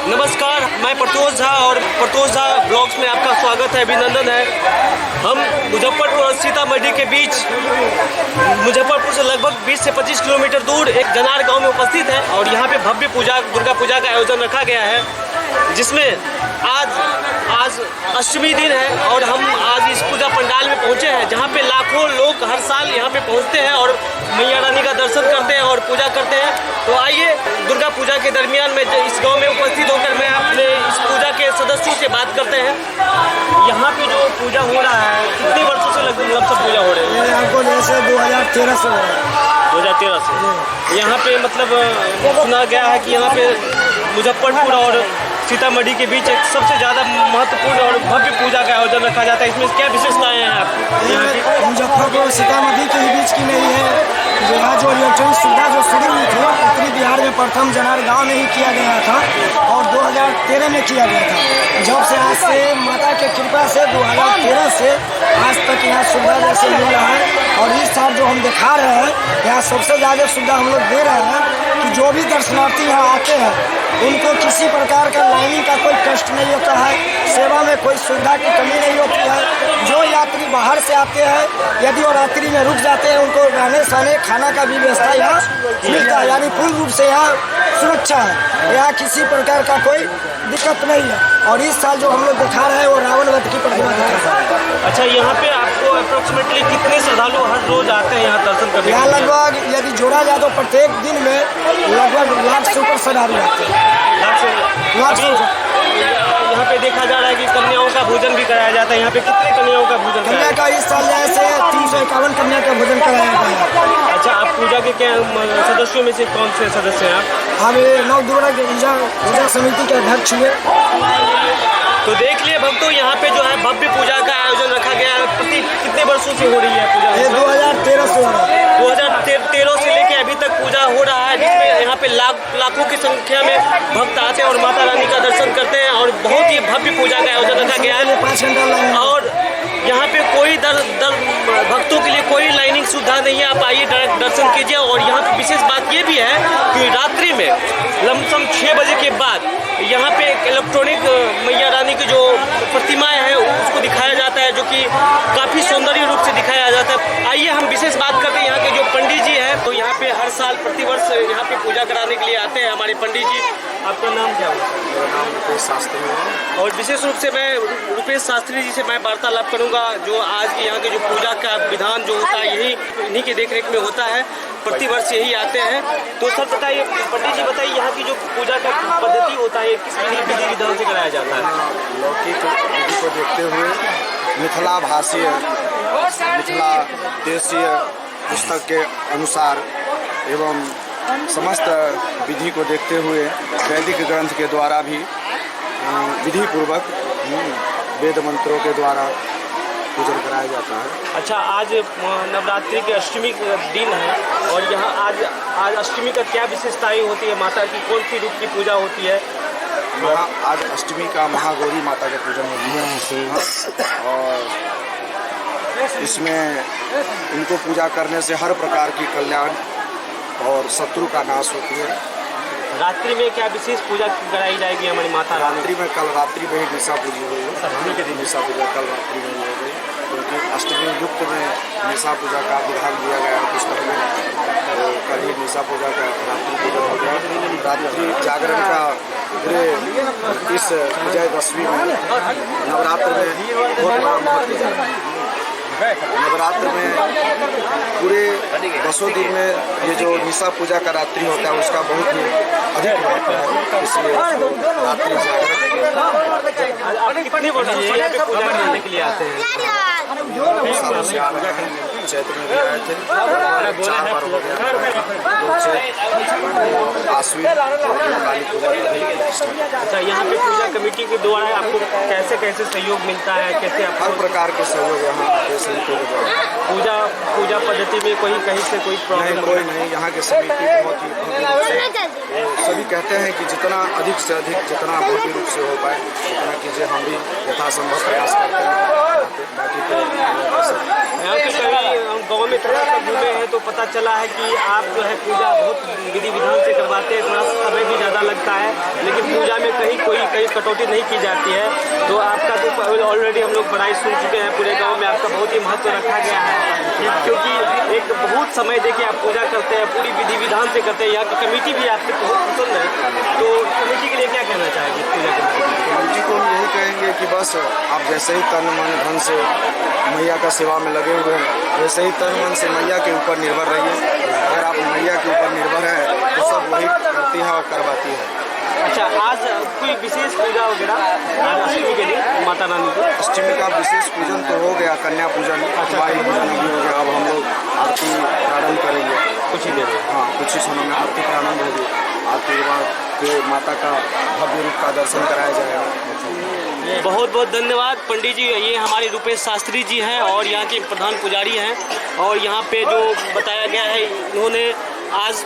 नमस्कार, मैं प्रतोष झा और प्रतोष झा ब्लॉग्स में आपका स्वागत है, अभिनंदन है। हम मुजफ्फरपुर और सीतामढ़ी के बीच मुजफ्फरपुर से लगभग 20 से 25 किलोमीटर दूर एक जनार गांव में उपस्थित है और यहाँ पे भव्य पूजा दुर्गा पूजा का आयोजन रखा गया है, जिसमें आज अष्टमी दिन है और हम आज इस पूजा पंडाल में पहुँचे हैं, जहाँ पे लाखों लोग हर साल यहाँ पे पहुँचते हैं और मैया रानी का दर्शन करते हैं और पूजा करते हैं। तो आइए दुर्गा पूजा के दरमियान में इस गांव में उपस्थित होकर मैं अपने इस पूजा के सदस्यों से बात करते हैं। यहाँ पे जो पूजा हो रहा है, कितने वर्षों से लगभग सब पूजा हो रही है? हमको जैसे 2013 से हो रहा है। 2013 से यहाँ पे मतलब सुना गया है कि यहाँ पे मुजफ्फरपुर और सीतामढ़ी के बीच एक सबसे ज़्यादा महत्वपूर्ण और भव्य पूजा का आयोजन रखा जाता है। इसमें क्या विशेषताएं हैं आप यहाँ की? मुजफ्फरपुर और सीतामढ़ी के बीच की नहीं है, जो यहाँ जो इलेक्ट्रॉनिक सुविधा जो शुरू हुई थी उत्तरी बिहार में प्रथम जनार गाँव में ही किया गया था और 2013 में किया गया था। जब से आज से माता के कृपा से 2013 से आज तक यहाँ सुविधा जैसे मिल रहा है और इस साल जो हम दिखा रहे हैं यहाँ सबसे ज़्यादा सुविधा हम लोग दे रहे हैं कि जो भी दर्शनार्थी यहाँ आते हैं उनको किसी प्रकार का लाइनिंग का कोई कष्ट नहीं होता है, सेवा में कोई सुविधा की कमी नहीं होती है। जो यात्री बाहर से आते हैं यदि वो रात्रि में रुक जाते हैं उनको रहने सहने खाना का भी व्यवस्था यहाँ मिलता है, यानी पूर्ण रूप से यहाँ सुरक्षा है, यहाँ किसी प्रकार का कोई दिक्कत नहीं है। और इस साल जो हम लोग दिखा रहे हैं वो रावण वध की प्रतिमा दिखा रहे हैं। अच्छा, यहाँ पे आपको अप्रोक्सीमेटली कितने श्रद्धालु हर रोज आते हैं यहाँ दर्शन करने? यहाँ लगभग यदि जोड़ा जाए तो प्रत्येक दिन में लगभग लाख से ऊपर श्रद्धालु आते हैं। लाख से यहाँ पे देखा जा रहा है कि कन्याओं का भोजन भी कराया जाता है। यहाँ पे कितने कन्याओं का भोजन कन्या का इस साल जैसे 351 कन्या का भोजन कराया गया है। अच्छा, आप पूजा के क्या सदस्यों में से कौन से सदस्य हैं आप? हम नवदुर्गा के पूजा समिति के अध्यक्ष हुए। तो देख लिए भक्तों, यहाँ पे जो है भव्य पूजा का आयोजन रखा गया है। कितने वर्षों से हो रही है पूजा? ये 2013 से हो रहा है। 2013 से लेके अभी तक पूजा हो रहा है, जिसमें यहाँ पे लाखों की संख्या में भक्त आते हैं और माता रानी का दर्शन करते हैं और बहुत ही भव्य पूजा का आयोजन रखा गया है। 5 घंटा लगेगा और यहाँ पे कोई भक्तों के लिए कोई लाइनिंग सुविधा नहीं है। आप आइए डायरेक्ट दर्शन कीजिए। और यहाँ की विशेष बात ये भी है कि रात्रि में लमसम 6 बजे के बाद यहाँ पे एक इलेक्ट्रॉनिक मैया रानी की जो प्रतिमाएं हैं उसको दिखाया जाता है, जो कि काफ़ी सौंदर्य रूप से दिखाया जाता है। आइए हम विशेष बात करते हैं यहाँ के जो पंडित जी हैं। तो यहाँ पे हर साल प्रतिवर्ष यहाँ पे पूजा कराने के लिए आते हैं हमारे पंडित जी। आपका नाम क्या है? मेरा नाम रुपेश शास्त्री है। और विशेष रूप से मैं रुपेश शास्त्री जी से मैं वार्तालाप करूंगा। जो आज की यहाँ के जो पूजा का विधान जो होता है इन्हीं के देखरेख में होता है, प्रतिवर्ष यही आते हैं। तो सर बताइए, पंडित जी बताइए, यहाँ की जो पूजा का पद्धति होता है किस विधि विधान से कराया जाता है? लौकिक विधि को देखते हुए मिथिला भाषीय मिथिला देशीय पुस्तक के अनुसार एवं समस्त विधि को देखते हुए वैदिक ग्रंथ के द्वारा भी विधि पूर्वक वेद मंत्रों के द्वारा पूजन कराया जाता है। अच्छा, आज नवरात्रि के अष्टमी का दिन है और यहाँ आज अष्टमी का क्या विशेषताएं होती है? माता की कौन सी रूप की पूजा होती है? आज अष्टमी का महागौरी माता का पूजन होती है और इसमें इनको पूजा करने से हर प्रकार की कल्याण और शत्रु का नाश होती है। रात्रि में क्या विशेष पूजा कराई जाएगी हमारी माता रात्रि में? कल रात्रि में ही निशा पूजी हुई है। अष्टमी के दिन निशा पूजा कल रात्रि में हो गई, क्योंकि अष्टमी युक्त में निशा पूजा का विधान दिया गया है पुस्तक में। तो कल ही निशा पूजा का रात्रि पूजन हो गया। रात्रि जागरण का पूरे इस विजयदशमी में नवरात्र में बहुत बड़ा महत्व है। नवरात्र में पूरे 10 दिन में ये जो निशा पूजा का रात्रि होता है उसका बहुत ही अधिक महत्व है। इसलिए रात्रि कितने वर्षों से यहाँ पे पूजा करने के लिए आते हैं? सालों से आ रहे हैं। चैत्र में भी आए थे, 4 बार हो गया। आश्विन काली पूजा। अच्छा, यहाँ पे पूजा कमेटी के द्वारा आपको कैसे कैसे सहयोग मिलता है? कैसे आप हर प्रकार के सहयोग यहाँ के समिति के द्वारा। पूजा पद्धति में कहीं से कोई प्रॉब्लम? कोई नहीं। यहाँ की समिति बहुत ही सभी कहते हैं कि जितना अधिक से अधिक जितना भव्य रूप से हो पाए उतना कीजिए। हम भी यथासंभव प्रयास करते हैं। बाकी तो हम गांव में थोड़ा सा घूमे हैं तो पता चला है कि आप जो है पूजा बहुत विधि विधान से करवाते हैं, थोड़ा समय भी ज़्यादा लगता है, लेकिन पूजा में कहीं कटौती नहीं की जाती है। तो आपका तो ऑलरेडी हम लोग बड़ाई सुन चुके हैं, पूरे गाँव में आपका बहुत ही महत्व रखा गया है, क्योंकि एक बहुत समय देखिए आप पूजा करते हैं, पूरी विधि विधान से करते हैं। यहाँ की कमेटी भी आपसे बहुत पसंद है, तो कमेटी के लिए क्या कहना चाहेंगे पूजा कमेटी को हम यही कहेंगे कि बस आप जैसे ही तन मन धन से मैया का सेवा में लगे हुए हैं, वैसे ही तन मन से मैया के ऊपर निर्भर रहिए। अगर आप मैया के ऊपर निर्भर हैं तो सब वही करती है और करवाती है। अच्छा, आज कोई विशेष पूजा वगैरह आज अष्टमी के दिन माता रानी की? अष्टमी का विशेष पूजन तो हो गया, कन्या पूजन, वायु पूजन भी हो गया। अब हम लोग आरती प्रारंभ करेंगे कुछ ही देर में। हाँ, कुछ ही समय में आरती प्रारंभ होगी। आरती के बाद फिर माता का भव्य रूप का दर्शन कराया जाएगा। बहुत बहुत धन्यवाद पंडित जी। ये हमारे रूपेश शास्त्री जी हैं और यहाँ के प्रधान पुजारी हैं, और यहाँ पे जो बताया गया है, इन्होंने आज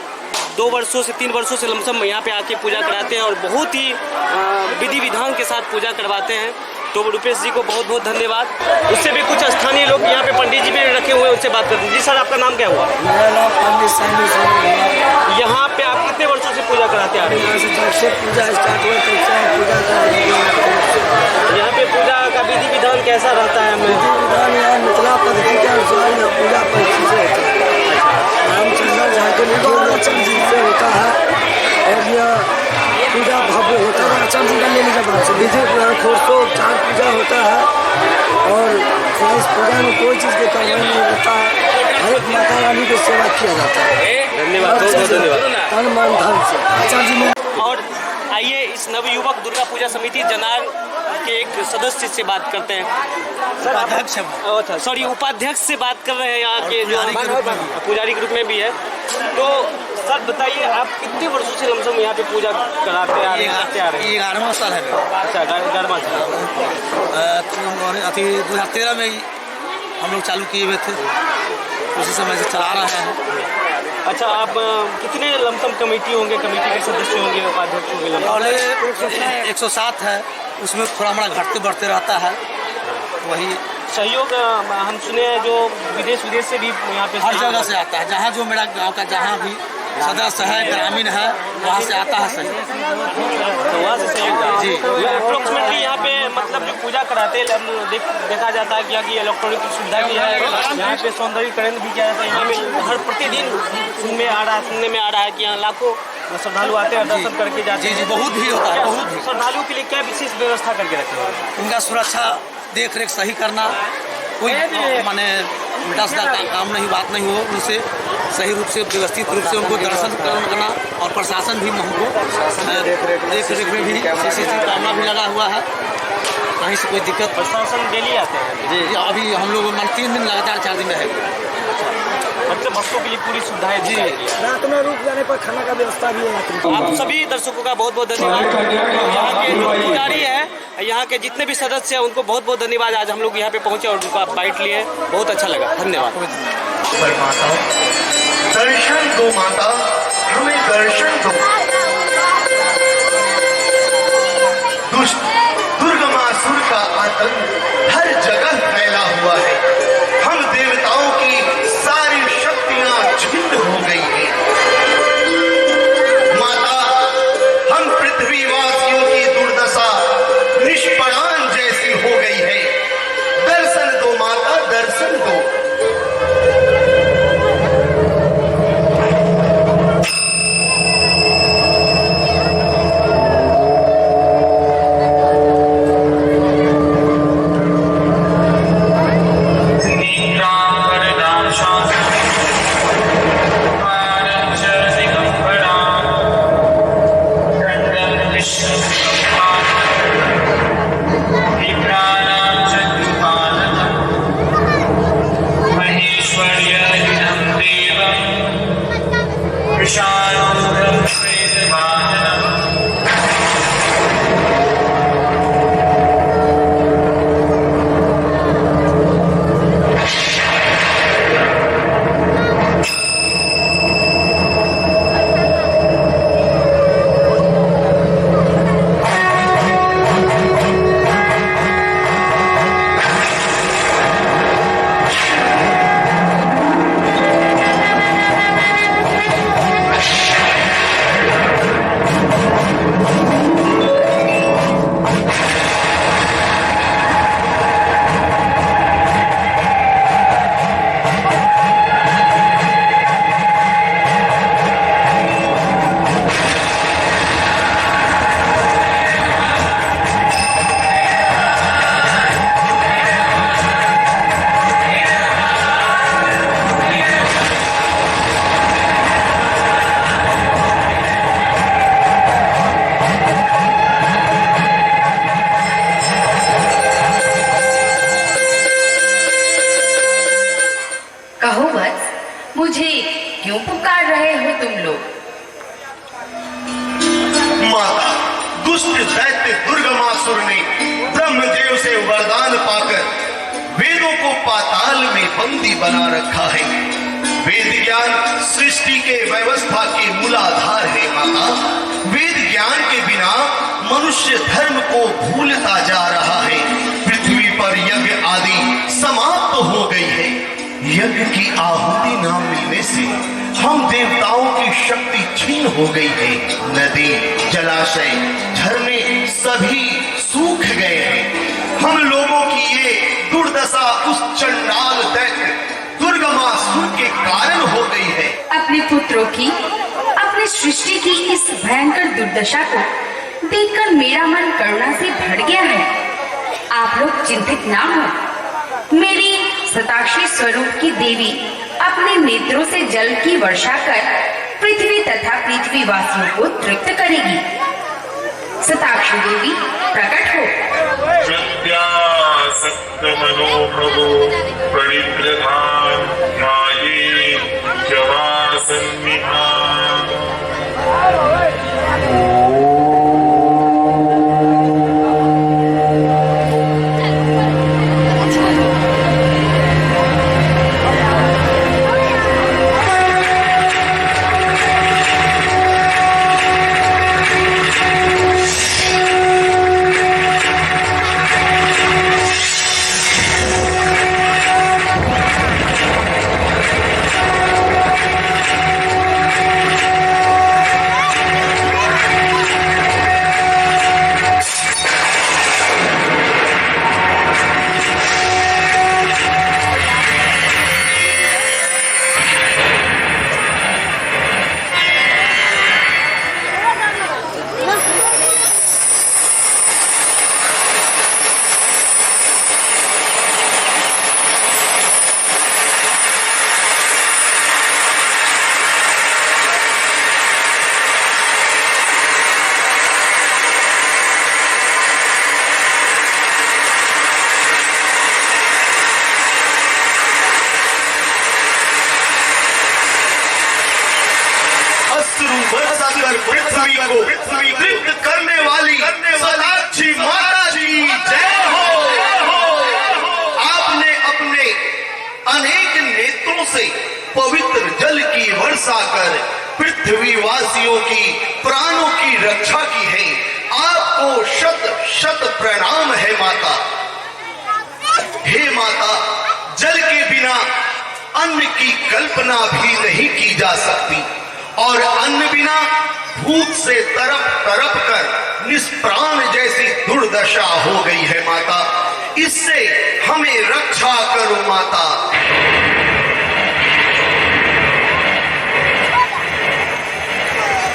2 वर्षों से 3 वर्षों से लमसम यहाँ पे आके पूजा कराते हैं और बहुत ही विधि विधान के साथ पूजा करवाते हैं। तो रूपेश जी को बहुत बहुत धन्यवाद। उससे भी कुछ स्थानीय लोग यहाँ पे पंडित जी भी रखे हुए हैं, उनसे बात करते हैं। जी सर, आपका नाम क्या हुआ? मेरा नाम पंडित सानी है। यहाँ पे आप कितने वर्षों से पूजा कराते आ रहे हैं? जब से पूजा स्टार्ट हुआ तब से हम पूजा कर रहे हैं। यहाँ पे पूजा का विधि विधान कैसा रहता है? विधि विधान यहाँ मिथिला पद्धति के अनुसार यहाँ पूजा पद्धति से होता है। रामचंद्र झांकी से होता है और यह पूजा भव्य होता है। चंद जी का ले लीजिए बात से विधि फोर्सोपचार पूजा होता है और इस पूजा में कोई चीज़ की कमी नहीं रहता है। हर एक माता रानी की सेवा किया जाता है। धन्यवाद, बहुत बहुत धन्यवाद। तन मन धन से अच्छा जी ने। और आइए इस नवयुवक दुर्गा पूजा समिति जनार के एक सदस्य से बात करते हैं। सर, उपाध्यक्ष सॉरी उपाध्यक्ष से बात कर रहे हैं, यहाँ के जो पुजारी ग्रुप में भी है। तो सर बताइए, आप कितने वर्षों से लमसम यहाँ पे पूजा कराते आ रहे हैं? 11वां साल है मेरा। अच्छा, 11वां साल। 2013 में ही हम लोग चालू किए हुए थे, उसी समय से चला रहे हैं। अच्छा, आप कितने लमसम कमेटी होंगे, कमेटी के सदस्य होंगे, उपाध्यक्ष होंगे लमसम? पहले 107 है, उसमें थोड़ा हमारा घटते बढ़ते रहता है। वही सहयोग हम सुने हैं जो विदेश से भी यहाँ पे हर जगह से आता है। जहाँ जो मेरा गांव का जहाँ भी सदस्य है, ग्रामीण है, वहाँ से आता है सहयोग। तो वहाँ से सहयोग जी। अप्रोक्सीमेटली यहाँ पे मतलब जो पूजा कराते हैं देखा जाता है कि यहाँ की इलेक्ट्रॉनिक की सुविधा भी है, यहाँ पे सौंदर्यीकरण भी किया जाता है। यहाँ में हर प्रतिदिन सुनने में आ रहा है कि यहाँ लाखों श्रद्धालु आते हैं, दर्शन करके जाते हैं। जी, बहुत भीड़ होता है, बहुत भीड़। श्रद्धालुओं के लिए क्या विशेष व्यवस्था करके रखे हैं? उनका सुरक्षा देख रेख सही करना, कोई माने दस का काम नहीं, बात नहीं हो, उनसे सही रूप से व्यवस्थित रूप से उनको दर्शन करना। और प्रशासन भी हमको देख रेख में भी CCTV कैमरा भी लगा हुआ है, कहीं से कोई दिक्कत। प्रशासन डेली आते हैं? जी, अभी हम लोग 3 दिन लगातार 4 दिन रहेंगे। मतलब भक्तों के लिए पूरी सुविधाएं दी जाएगी। रात में रुक जाने पर खाना का व्यवस्था भी है। आप सभी दर्शकों का बहुत बहुत धन्यवाद। यहाँ के जो पुजारी है, यहाँ के जितने भी सदस्य हैं, उनको बहुत बहुत धन्यवाद। आज हम लोग यहाँ पे पहुँचे और उनका बाइट लिए, बहुत अच्छा लगा। धन्यवाद। दर्शन दो माता, हमें दर्शन दो। दुष्ट दुर्गमासुर का आतंक हर जगह फैला हुआ है। हम देवताओं की सारी शक्तियां छिन्न हो गई हैं। माता, हम पृथ्वीवासियों की दुर्दशा निष्परान जैसी हो गई है। दर्शन दो माता, दर्शन दो। हो तुम लोग? माता, दुष्ट दैत्य दुर्गमासुर ने ब्रह्मदेव से वरदान पाकर वेदों को पाताल में बंदी बना रखा है। वेद ज्ञान सृष्टि के व्यवस्था के मूलाधार है माता। वेद ज्ञान के बिना मनुष्य धर्म को भूलता जा रहा है। पृथ्वी पर यज्ञ आदि समाप्त हो गई है। यज्ञ की आहुति न मिलने से हम देवताओं की शक्ति छीन हो गई है। नदी, जलाशय, झरने सभी सूख गए हैं। हम लोगों की ये दुर्दशा उस चंडाल दैत्य दुर्गमासुर के कारण हो गई है। अपने पुत्रों की, अपनी सृष्टि की इस भयंकर दुर्दशा को देखकर मेरा मन करुणा से भर गया है। आप लोग चिंतित ना हो। मेरी शताक्षी स्वरूप की देवी अपने नेत्रों से जल की वर्षा कर पृथ्वी तथा पृथ्वीवासियों को तृप्त करेगी। शताक्षी देवी प्रकट हो। मनोभवो परित्रधान माये जवासन्निहान। पृथ्वी को तृप्त करने वाली शताक्षी माता जी जय हो। आपने अपने अनेक नेत्रों से पवित्र जल की वर्षा कर पृथ्वी वासियों की प्राणों की रक्षा की है। आपको शत शत प्रणाम है माता। हे माता, जल के बिना अन्न की कल्पना भी नहीं की जा सकती और अन्न बिना भूख से तरफ तरफ कर निष्प्राण जैसी दुर्दशा हो गई है माता। इससे हमें रक्षा करो माता।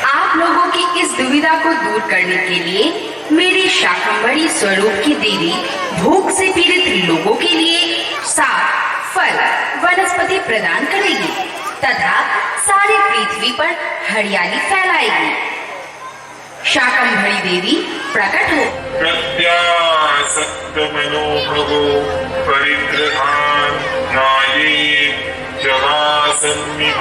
आप लोगों की इस दुविधा को दूर करने के लिए मेरी शाकंभरी स्वरूप की देवी भूख से पीड़ित लोगों के लिए साग, फल, वनस्पति प्रदान करेगी तथा सारी पृथ्वी पर हरियाली फैलाएगी। शाकंभरी देवी प्रकट हो। प्रत्यासक्त मनोभवो परित्रधान माये जवासन्निहान।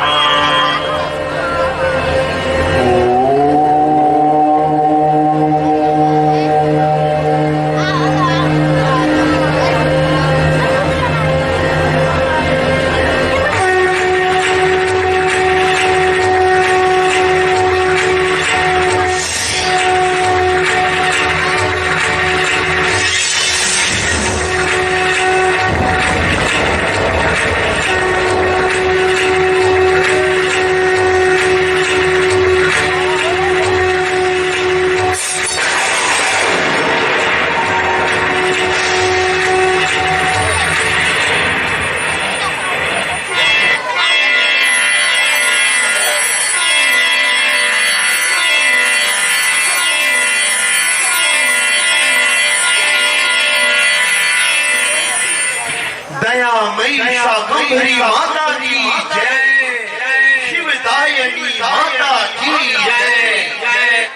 दयामयी शाकंभरी माता की जय। शिवदायनी माता की जय।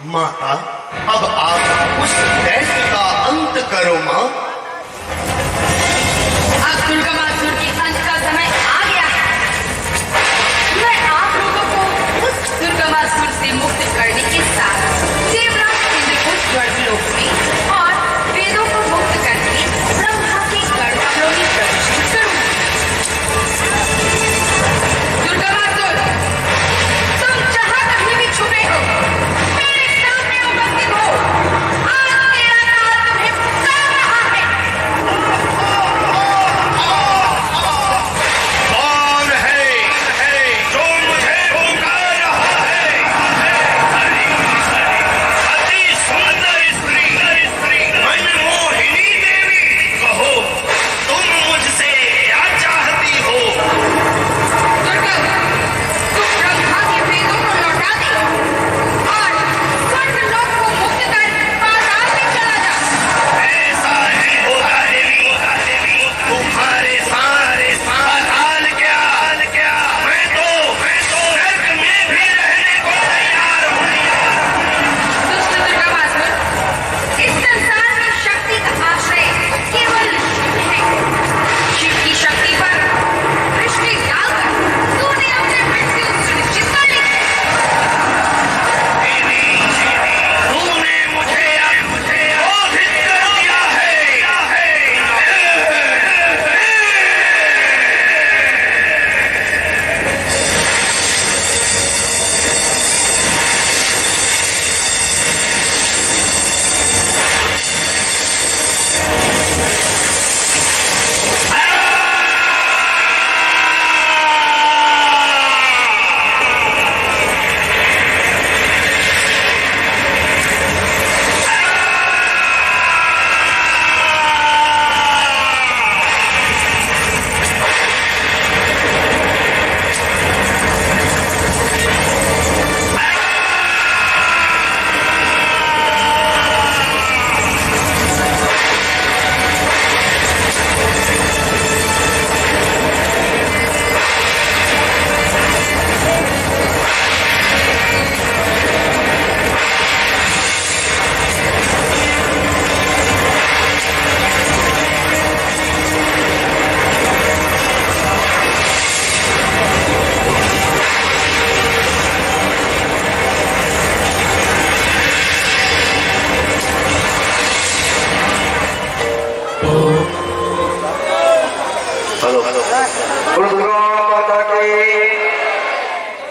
माता, अब आप उस दैत्य का अंत करो मां। अब दुर्गमासुर के अंत का समय आ गया है। मैं आप लोगों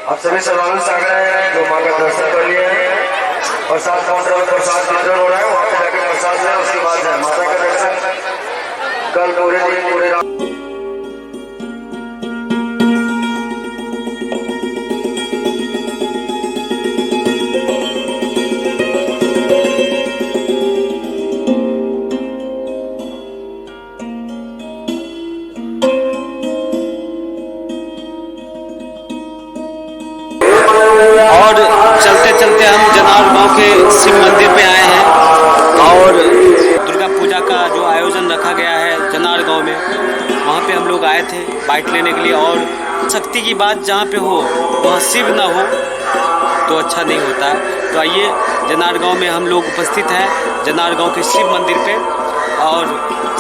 आप सभी श्रद्धालु सागर हैं जो माँ का दर्शन कर लिए हैं और साथ काउंटर में प्रसाद वितरण हो रहा है, वहाँ पे जाकर प्रसाद लें, उसके बाद जाए माता का दर्शन कल पूरे दिन पूरे रात। और चलते चलते हम जनार गांव के शिव मंदिर पे आए हैं और दुर्गा पूजा का जो आयोजन रखा गया है जनार गांव में, वहाँ पे हम लोग आए थे बाइट लेने के लिए। और शक्ति की बात जहाँ पे हो वहाँ शिव ना हो तो अच्छा नहीं होता है। तो आइए जनार गांव में हम लोग उपस्थित हैं, जनार गांव के शिव मंदिर पे। और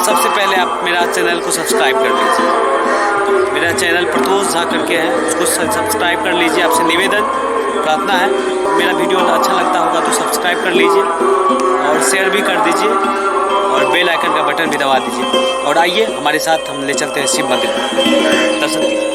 सबसे पहले आप मेरा चैनल को सब्सक्राइब कर लीजिए, मेरा चैनल प्रतोष झा करके है, उसको सब्सक्राइब कर लीजिए। आपसे निवेदन प्रार्थना है, मेरा वीडियो अच्छा लगता होगा तो सब्सक्राइब कर लीजिए और शेयर भी कर दीजिए और बेल आइकन का बटन भी दबा दीजिए। और आइए हमारे साथ, हम ले चलते हैं शिव मंदिर, दर्शन कीजिए।